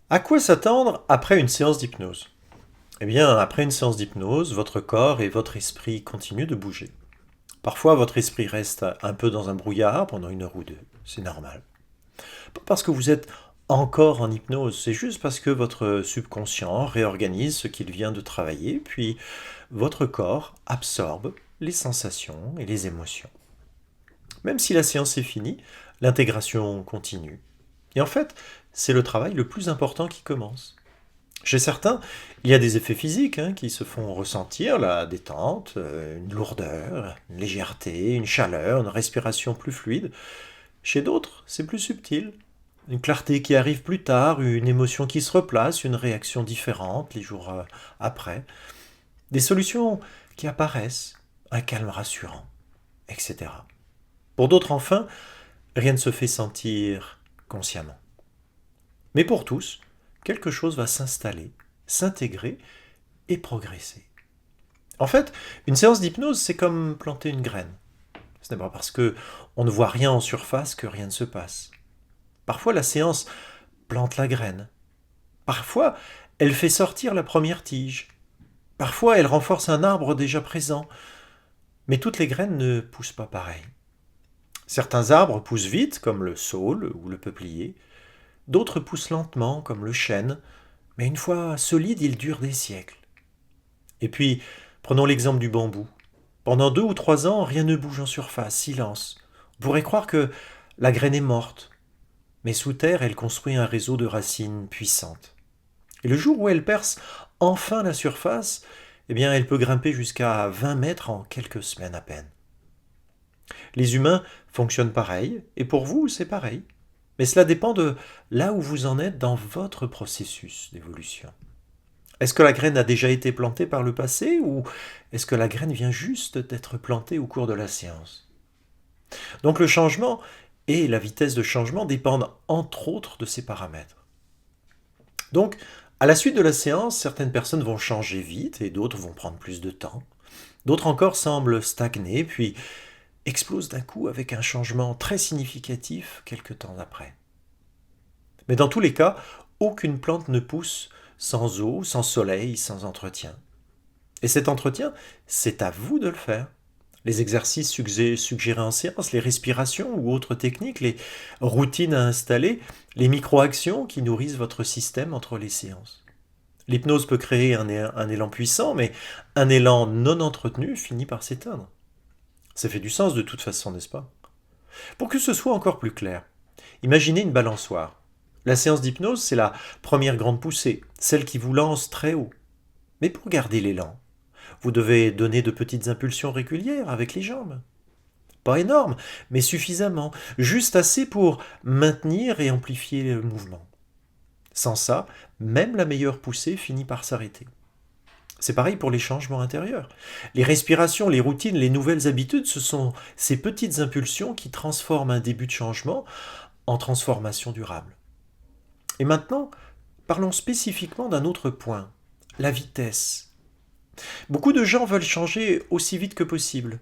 À quoi s'attendre après une séance d'hypnose? Eh bien, après une séance d'hypnose, votre corps et votre esprit continuent de bouger. Parfois, votre esprit reste un peu dans un brouillard pendant une heure ou deux. C'est normal. Pas parce que vous êtes encore en hypnose, c'est juste parce que votre subconscient réorganise ce qu'il vient de travailler, puis votre corps absorbe les sensations et les émotions. Même si la séance est finie, l'intégration continue. Et en fait, c'est le travail le plus important qui commence. Chez certains, il y a des effets physiques qui se font ressentir, la détente, une lourdeur, une légèreté, une chaleur, une respiration plus fluide. Chez d'autres, c'est plus subtil. Une clarté qui arrive plus tard, une émotion qui se replace, une réaction différente les jours après. Des solutions qui apparaissent, un calme rassurant, etc. Pour d'autres, enfin, rien ne se fait sentir consciemment. Mais pour tous, quelque chose va s'installer, s'intégrer et progresser. En fait, une séance d'hypnose, c'est comme planter une graine. Ce n'est pas parce que on ne voit rien en surface que rien ne se passe. Parfois, la séance plante la graine. Parfois, elle fait sortir la première tige. Parfois, elle renforce un arbre déjà présent. Mais toutes les graines ne poussent pas pareil. Certains arbres poussent vite, comme le saule ou le peuplier. D'autres poussent lentement, comme le chêne. Mais une fois solides, ils durent des siècles. Et puis, prenons l'exemple du bambou. Pendant 2 ou 3 ans, rien ne bouge en surface, silence. On pourrait croire que la graine est morte, mais sous terre, elle construit un réseau de racines puissantes. Et le jour où elle perce enfin la surface, eh bien, elle peut grimper jusqu'à 20 mètres en quelques semaines à peine. Les humains fonctionnent pareil, et pour vous, c'est pareil. Mais cela dépend de là où vous en êtes dans votre processus d'évolution. Est-ce que la graine a déjà été plantée par le passé ou est-ce que la graine vient juste d'être plantée au cours de la séance? Donc le changement et la vitesse de changement dépendent entre autres de ces paramètres. Donc à la suite de la séance, certaines personnes vont changer vite et d'autres vont prendre plus de temps. D'autres encore semblent stagner puis explosent d'un coup avec un changement très significatif quelque temps après. Mais dans tous les cas, aucune plante ne pousse sans eau, sans soleil, sans entretien. Et cet entretien, c'est à vous de le faire. Les exercices suggérés en séance, les respirations ou autres techniques, les routines à installer, les micro-actions qui nourrissent votre système entre les séances. L'hypnose peut créer un élan puissant, mais un élan non entretenu finit par s'éteindre. Ça fait du sens de toute façon, n'est-ce pas? Pour que ce soit encore plus clair, imaginez une balançoire. La séance d'hypnose, c'est la première grande poussée, celle qui vous lance très haut. Mais pour garder l'élan, vous devez donner de petites impulsions régulières avec les jambes. Pas énorme, mais suffisamment, juste assez pour maintenir et amplifier le mouvement. Sans ça, même la meilleure poussée finit par s'arrêter. C'est pareil pour les changements intérieurs. Les respirations, les routines, les nouvelles habitudes, ce sont ces petites impulsions qui transforment un début de changement en transformation durable. Et maintenant, parlons spécifiquement d'un autre point, la vitesse. Beaucoup de gens veulent changer aussi vite que possible.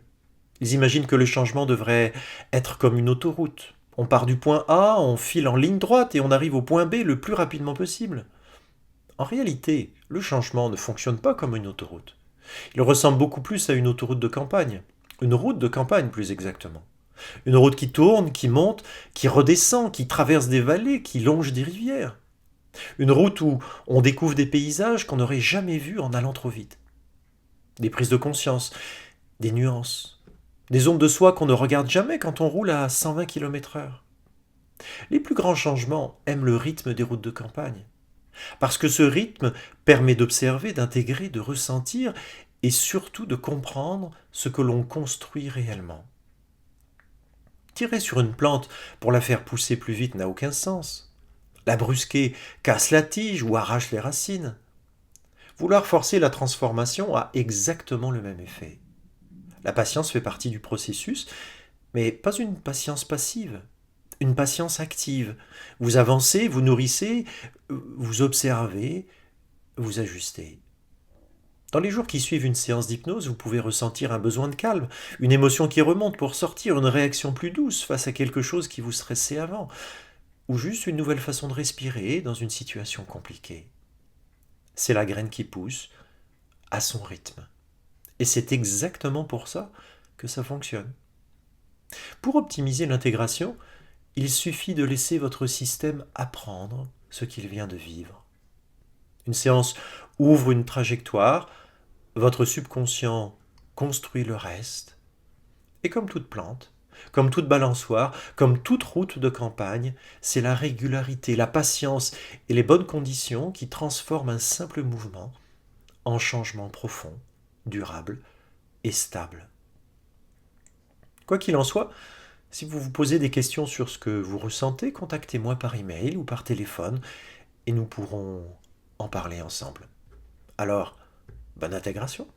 Ils imaginent que le changement devrait être comme une autoroute. On part du point A, on file en ligne droite et on arrive au point B le plus rapidement possible. En réalité, le changement ne fonctionne pas comme une autoroute. Il ressemble beaucoup plus à une autoroute de campagne. Une route de campagne plus exactement. Une route qui tourne, qui monte, qui redescend, qui traverse des vallées, qui longe des rivières. Une route où on découvre des paysages qu'on n'aurait jamais vus en allant trop vite. Des prises de conscience, des nuances, des ombres de soi qu'on ne regarde jamais quand on roule à 120 km/h. Les plus grands changements aiment le rythme des routes de campagne. Parce que ce rythme permet d'observer, d'intégrer, de ressentir et surtout de comprendre ce que l'on construit réellement. Tirer sur une plante pour la faire pousser plus vite n'a aucun sens. La brusquer casse la tige ou arrache les racines. Vouloir forcer la transformation a exactement le même effet. La patience fait partie du processus, mais pas une patience passive, une patience active. Vous avancez, vous nourrissez, vous observez, vous ajustez. Dans les jours qui suivent une séance d'hypnose, vous pouvez ressentir un besoin de calme, une émotion qui remonte pour sortir, une réaction plus douce face à quelque chose qui vous stressait avant. ou juste une nouvelle façon de respirer dans une situation compliquée. C'est la graine qui pousse à son rythme. Et c'est exactement pour ça que ça fonctionne. Pour optimiser l'intégration, il suffit de laisser votre système apprendre ce qu'il vient de vivre. Une séance ouvre une trajectoire, votre subconscient construit le reste, et comme toute plante, comme toute balançoire, comme toute route de campagne, c'est la régularité, la patience et les bonnes conditions qui transforment un simple mouvement en changement profond, durable et stable. Quoi qu'il en soit, si vous vous posez des questions sur ce que vous ressentez, contactez-moi par email ou par téléphone et nous pourrons en parler ensemble. Alors, bonne intégration!